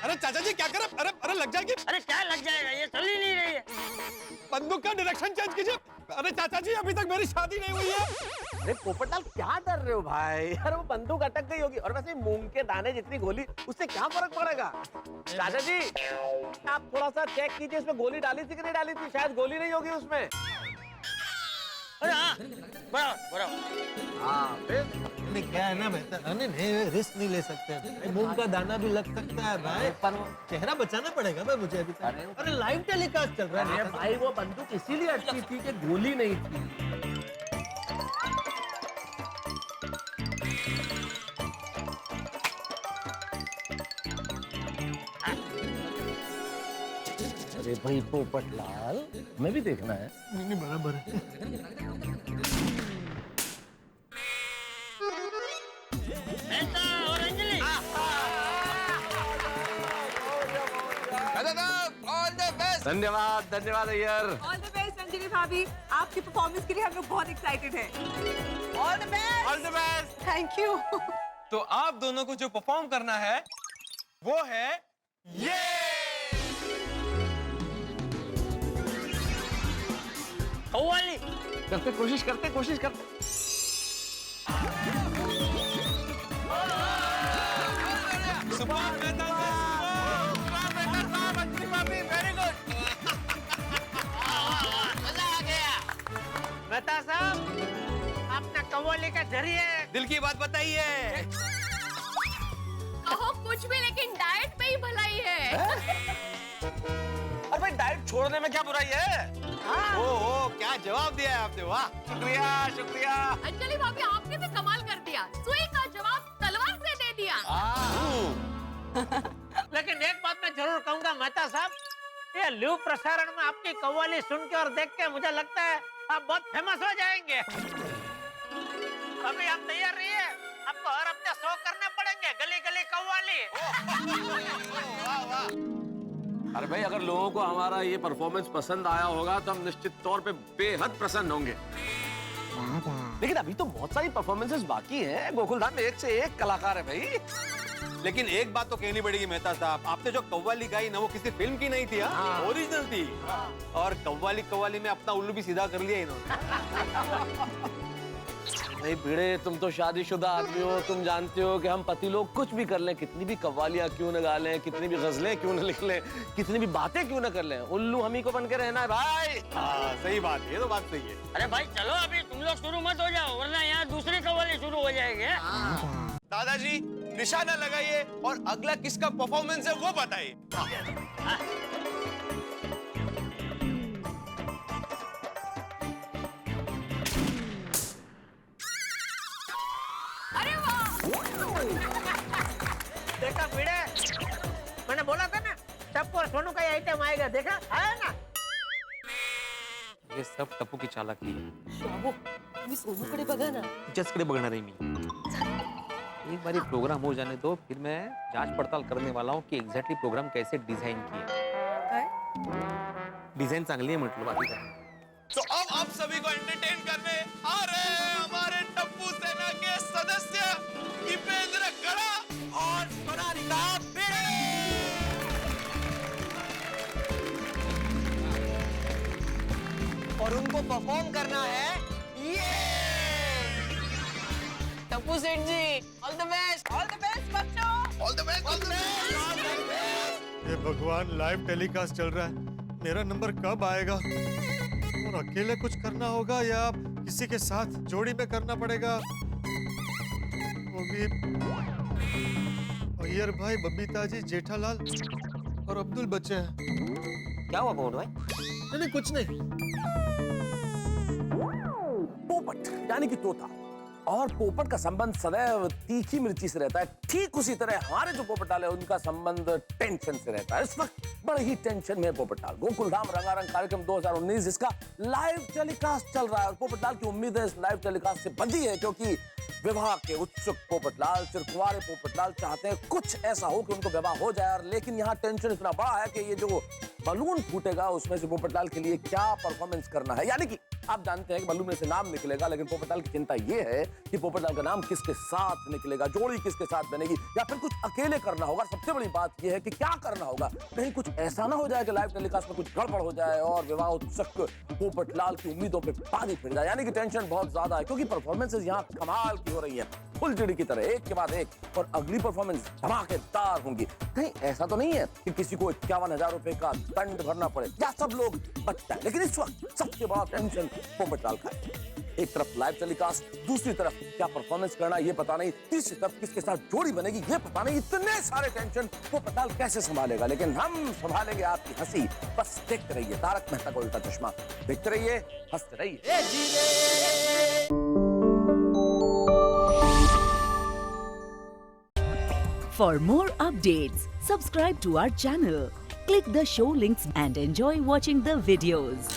अरे चाचा जी क्या कर? अरे लग जाएगी। अरे क्या लग जाएगा, ये चल ही नहीं रही है। बंदूक का डायरेक्शन चेंज कीजिए। अरे चाचा जी अभी तक मेरी शादी नहीं हुई है। अरे पोपटलाल क्या डर रहे हो भाई? यार वो बंदूक अटक गई होगी, और वैसे मूंग के दाने जितनी गोली, उससे क्या फर्क पड़ेगा? दादा जी आप थोड़ा सा चेक कीजिए, उसमें गोली डाली थी कि नहीं डाली थी? शायद गोली नहीं होगी उसमें। अरे हाँ बराबर। हाँ फिर क्या है ना बेहतर, नहीं रिस्क नहीं ले सकते। मूंग का दाना भी लग सकता है भाई, पर चेहरा बचाना पड़ेगा भाई मुझे अभी तक। अरे लाइव टेलीकास्ट चल रहा है भाई, वो बंदूक इसीलिए अटकी थी कि गोली नहीं थी। अरे भाई पोपटलाल, मैं भी देखना है। नहीं बराबर है। और अंजलि। All the best. धन्यवाद Iyer. All the best Anjali भाभी, आपकी परफॉर्मेंस के लिए हम लोग बहुत एक्साइटेड हैं। All the best. All the best. Thank you. तो आप दोनों को जो परफॉर्म करना है वो है ये। कव्वाली करते कोशिश करते मेहता साहब, आपने कव्वाली के जरिए दिल की बात बताइए। कहो कुछ भी, लेकिन डाइट पे ही भलाई है। अरे भाई, डाइट छोड़ने में क्या बुराई है? ओ क्या जवाब दिया है आपने, वाह। शुक्रिया। अंजलि भाभी, आपने भी कमाल कर दिया, सुई का जवाब तलवार से दे दिया। लेकिन एक बात मैं जरूर कहूंगा मेहता साहब, ये लिव प्रसारण में आपकी कव्वाली सुन के और देख के मुझे लगता है आप बहुत फेमस हो जाएंगे। अभी आप तैयार रहिए, आपको हर हफ्ते शो करने पड़ेंगे, गली गली कव्वाली। अरे भाई, अगर लोगों को हमारा ये परफॉर्मेंस पसंद आया होगा तो हम निश्चित तौर पे बेहद प्रसन्न होंगे। लेकिन अभी तो बहुत सारी परफॉर्मेंसेस बाकी हैं। गोकुलधाम में एक से एक कलाकार है भाई। लेकिन एक बात तो कहनी पड़ेगी मेहता साहब, आपने जो कव्वाली गाई ना वो किसी फिल्म की नहीं थी, ओरिजिनल थी। और कव्वाली में अपना उल्लू भी सीधा कर लिया इन्होंने। नहीं भिड़े, तुम तो शादीशुदा आदमी हो, तुम जानते हो कि हम पति लोग कुछ भी कर लें, कितनी भी कव्वालियां क्यों न गा लें, कितनी भी गजलें क्यों न लिख लें, कितनी भी बातें क्यों न कर लें, उल्लू हम ही को बन के रहना है भाई। सही बात है, ये तो बात सही है। अरे भाई चलो, अभी तुम लोग शुरू मत हो जाओ, वरना यहाँ दूसरी कव्वाली शुरू हो जाएगी। दादाजी निशाना लगाइए और अगला किसका परफॉर्मेंस है वो बताइए। अरे वाह! देखा भिड़े, मैंने बोला था ना टप्पू और सोनू का ये आइटम आएगा, देखा आया ना। ये सब टप्पू की चालाकी है। तुम्ही सोनूकडे बघा ना। तिच्याचकडे बघणार आहे मी। एक बार ये प्रोग्राम हो जाने दो, फिर मैं जांच पड़ताल करने वाला हूँ कि एग्जैक्टली प्रोग्राम कैसे डिजाइन किया। डिजाइन चांगली है म्हटलं, बाकी काय। तो अब आप सभी को एंटरटेन करने आ रहे हैं हमारे टप्पू सेना के सदस्य दीपेंद्र गड़ा और सोनालिका भिड़े। और उनको परफॉर्म करना है ये। टप्पू सेठ जी, ऑल द बेस्ट बच्चों। All the best. ये भगवान, लाइव टेलीकास्ट चल रहा है, मेरा नंबर कब आएगा? और अकेले कुछ करना होगा या किसी के साथ जोड़ी में करना पड़ेगा? वो भी अय्यर भाई, बबीता जी, जेठालाल और अब्दुल बच्चे हैं। क्या हुआ बोल भाई? नहीं कुछ नहीं। पोपट यानी कि तोता और पोपट का संबंध सदैव तीखी मिर्ची से रहता है। ठीक उसी तरह हमारे जो पोपटाल है उनका संबंध टेंशन से रहता है। इस वक्त बड़े ही टेंशन में पोपटाल। गोकुलधाम रंगारंग कार्यक्रम 2019 जिसका लाइव टेलीकास्ट चल रहा है और पोपटाल की उम्मीद है इस लाइव टेलीकास्ट से बंधी है, क्योंकि विवाह के उत्सुक पोपटलाल, चिरकुंवारे पोपटलाल चाहते हैं कुछ ऐसा हो कि उनको विवाह हो जाए। लेकिन यहाँ टेंशन इतना बड़ा है कि ये जो बलून फूटेगा उसमें से पोपटलाल के लिए क्या परफॉर्मेंस करना है। यानी कि आप जानते हैं कि बलून में से नाम निकलेगा, लेकिन पोपटलाल की चिंता ये है कि पोपटलाल का नाम किसके साथ निकलेगा, जोड़ी किसके साथ बनेगी, या फिर कुछ अकेले करना होगा। सबसे बड़ी बात यह है कि क्या करना होगा, कहीं कुछ ऐसा ना हो जाए कि लाइव टेलीकास्ट में कुछ गड़बड़ हो जाए और विवाह उत्सुक पोपटलाल की उम्मीदों पे पानी फिर जाए। यानी कि टेंशन बहुत ज्यादा है, क्योंकि परफॉर्मेंसेस यहाँ कमाल की हो रही है, फुलझड़ी की तरह एक के बाद एक, और अगली परफॉर्मेंस धमाकेदार होंगी। कहीं ऐसा तो नहीं है कि किसी को 51,000 रुपए का दंड भरना पड़े या सब लोग बच जाए। लेकिन इस वक्त सबसे बड़ा टेंशन पोपटलाल का है। एक तरफ लाइव टेलीकास्ट, दूसरी तरफ क्या परफॉर्मेंस करना ये पता नहीं, तीसरी तरफ किसके साथ जोड़ी बनेगी ये पता नहीं। इतने सारे टेंशन पोपटलाल कैसे संभालेगा, लेकिन हम संभालेंगे आपकी हंसी। बस देखते रहिए तारक मेहता का उल्टा चश्मा, देखते रहिए, हंसते रहिए। For more updates, subscribe to our channel, click the show links and enjoy watching the videos.